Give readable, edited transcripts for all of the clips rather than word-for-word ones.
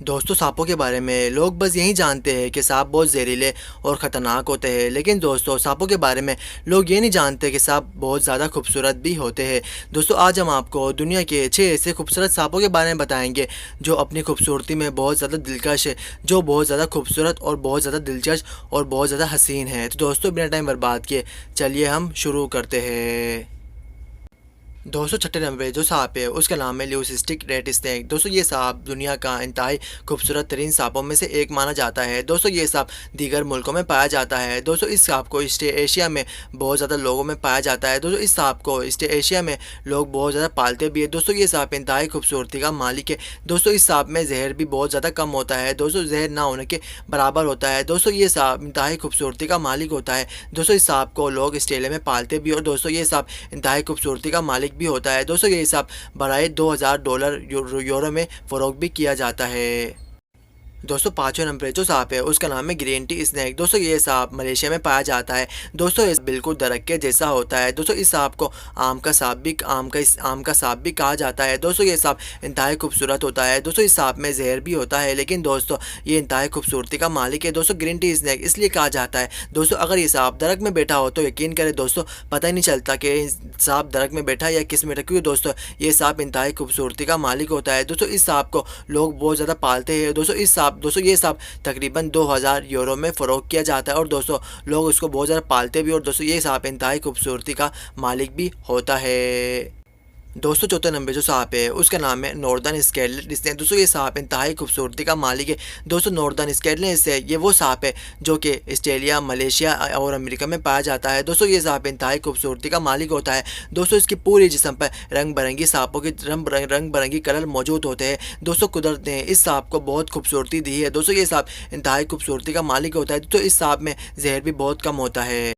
दोस्तों सांपों के बारे में लोग बस यही जानते हैं कि सांप बहुत जहरीले और ख़तरनाक होते हैं, लेकिन दोस्तों सांपों के बारे में लोग ये नहीं जानते कि सांप बहुत ज़्यादा खूबसूरत भी होते हैं। दोस्तों आज हम आपको दुनिया के 6 ऐसे खूबसूरत सांपों के बारे में बताएंगे जो अपनी खूबसूरती में बहुत ज़्यादा दिलकश है, जो बहुत ज़्यादा खूबसूरत और बहुत ज़्यादा दिलचस्प और बहुत ज़्यादा हसीन है। तो दोस्तों बिना टाइम बर्बाद किए चलिए हम शुरू करते हैं। दोस्तों छठे नंबर पे जो सांप है उसका नाम है ल्यूसिस्टिक रेड स्नेक। दोस्तों ये सांप दुनिया का इंतहाई खूबसूरत तरीन सांपों में से एक माना जाता है। दोस्तों ये सांप दीगर मुल्कों में पाया जाता है। दोस्तों इस सांप को ईस्ट एशिया में बहुत ज़्यादा लोगों में पाया जाता है। दोस्तों इस सांप को ईस्ट एशिया में लोग बहुत ज़्यादा पालते भी है। दोस्तों ये सांप इंतहाई खूबसूरती का मालिक है। दोस्तों इस सांप में जहर भी बहुत ज़्यादा कम होता है। दोस्तों जहर ना होने के बराबर होता है। दोस्तों ये सांप इंतहाई खूबसूरती का मालिक होता है। दोस्तों इस सांप को लोग ऑस्ट्रेलिया में पालते भी और दोस्तों ये सांप इंतहाई खूबसूरती का मालिक भी होता है। दोस्तों ये हिसाब बढ़ाए $2000 यूरो में फरोख्त भी किया जाता है। दोस्तों पाँचवें नंबर पे जो सांप है उसका नाम है ग्रीन टी स्नेक। दोस्तों ये सांप मलेशिया में पाया जाता है। दोस्तों ये बिल्कुल दरख्त के जैसा होता है। दोस्तों इस सांप को आम का सांप भी कहा जाता है। दोस्तों ये सांप इंतहाई खूबसूरत होता है। दोस्तों इस सांप में जहर भी होता है, लेकिन दोस्तों ये इंतहाई खूबसूरती का मालिक है। दोस्तों ग्रीन टी स्नेक इसलिए कहा जाता है दोस्तों अगर ये सांप दरख्त में बैठा हो तो यकीन करें दोस्तों पता ही नहीं चलता कि सांप दरख्त में बैठा या किस में बैठा, क्योंकि दोस्तों ये सांप इंतहाई खूबसूरती का मालिक होता है। दोस्तों इस सांप को लोग बहुत ज़्यादा पालते हैं। दोस्तों ये सांप तकरीबन $2000 में फ़रोख्त किया जाता है और दोस्तों लोग इसको बहुत ज़्यादा पालते भी और दोस्तों ये सांप इंतहाई खूबसूरती का मालिक भी होता है। दोस्तों चौथे नंबर जो सांप है उसका नाम है नॉर्दर्न स्केटलेट स्नेक। दोस्तों ये सांप इंतहाई खूबसूरती का मालिक है। दोस्तों नॉर्दर्न स्केटलेट से ये वो सांप है जो कि ऑस्ट्रेलिया, मलेशिया और अमेरिका में पाया जाता है। दोस्तों ये सांप इंतहाई खूबसूरती का मालिक होता है। दोस्तों इसकी पूरी जिस्म पर रंग बिरंगी सांपों की रंग बिरंगी कलर मौजूद होते हैं। दोस्तों कुदरत ने इस सांप को बहुत खूबसूरती दी है। दोस्तों ये सांप इंतहाई खूबसूरती का मालिक होता है। दोस्तों इस सांप में जहर भी बहुत कम होता है।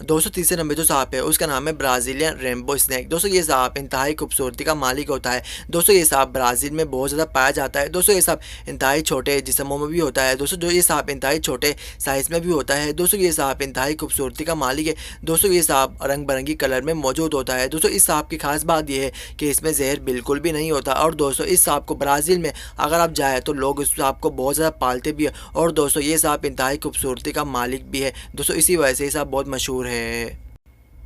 दोस्तों तीसरे नंबर जो सांप है उसका नाम है ब्राज़ीलियन रेनबो स्नेक। दोस्तों ये सांप इंतहाई खूबसूरती का मालिक होता है। दोस्तों ये सांप ब्राज़ील में बहुत ज़्यादा पाया जाता है। दोस्तों ये सांप इंतहाई छोटे जिस्मों में भी होता है। दोस्तों जो ये सांप इंतहाई छोटे साइज़ में भी होता है। दोस्तों ये सांप इंतहाई खूबसूरती का मालिक है। दोस्तों ये सांप रंग बिरंगी कलर में मौजूद होता है। दोस्तों इस सांप की खास बात यह है कि इसमें जहर बिल्कुल भी नहीं होता और दोस्तों इस सांप को ब्राज़ील में अगर आप जाए तो लोग इस सांप को बहुत ज़्यादा पालते भी है और दोस्तों ये सांप इंतहाई खूबसूरती का मालिक भी है। दोस्तों इसी वजह से ये सांप बहुत मशहूर है।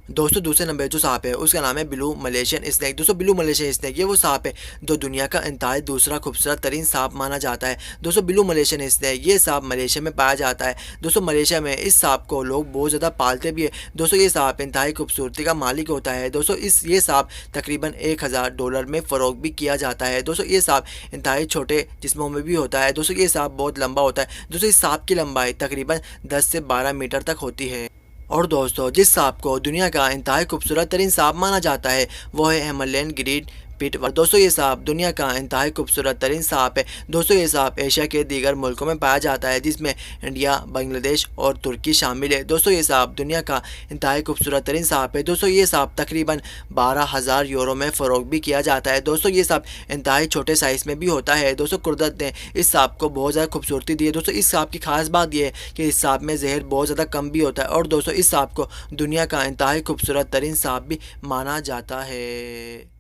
दोस्तों दूसरे नंबर जो सांप है उसका नाम है ब्लू मलेशियन स्नेक। दोस्तों ब्लू मलेशियन स्नेक ये वो सांप है जो दुनिया का इंतहाई दूसरा खूबसूरत तरीन सांप माना जाता है। दोस्तों ब्लू मलेशियन स्नेक ये सांप मलेशिया में पाया जाता है। दोस्तों मलेशिया में इस सांप को लोग बहुत ज़्यादा पालते भी है। दोस्तों ये सांप इंतहाई खूबसूरती का मालिक होता है। दोस्तों ये सांप तकरीबन $1000 में फ़रोख्त भी किया जाता है। दोस्तों ये सांप इंतहाई छोटे जिस्मों में भी होता है। दोस्तों ये सांप बहुत लंबा होता है। दोस्तों इस सांप की लंबाई तकरीबन 10 से 12 मीटर तक होती है। और दोस्तों जिस सांप को दुनिया का इंतहाई खूबसूरत तरीन सांप माना जाता है वो है हिमालयन ग्रीन पिट। दोस्तों ये सांप दुनिया का इंतहाई खूबसूरत तरीन सांप है। दोस्तों ये सांप एशिया के दीगर मुल्कों में पाया जाता है जिसमें इंडिया, बांग्लादेश और तुर्की शामिल है। दोस्तों ये सांप दुनिया का इंतहाई खूबसूरत तरीन सांप है। दोस्तों ये सांप तकरीबन $12000 में फ़रोख्त भी किया जाता है। दोस्तों ये सांप इंतहाई छोटे साइज़ में भी होता है। दोस्तों कुदरत ने इस सांप को बहुत ज़्यादा खूबसूरती दी है। दोस्तों इस सांप की खास बात यह है कि इस सांप में जहर बहुत ज़्यादा कम भी होता है और दोस्तों इस सांप को दुनिया का इंतहाई खूबसूरत तरीन सांप भी माना जाता है।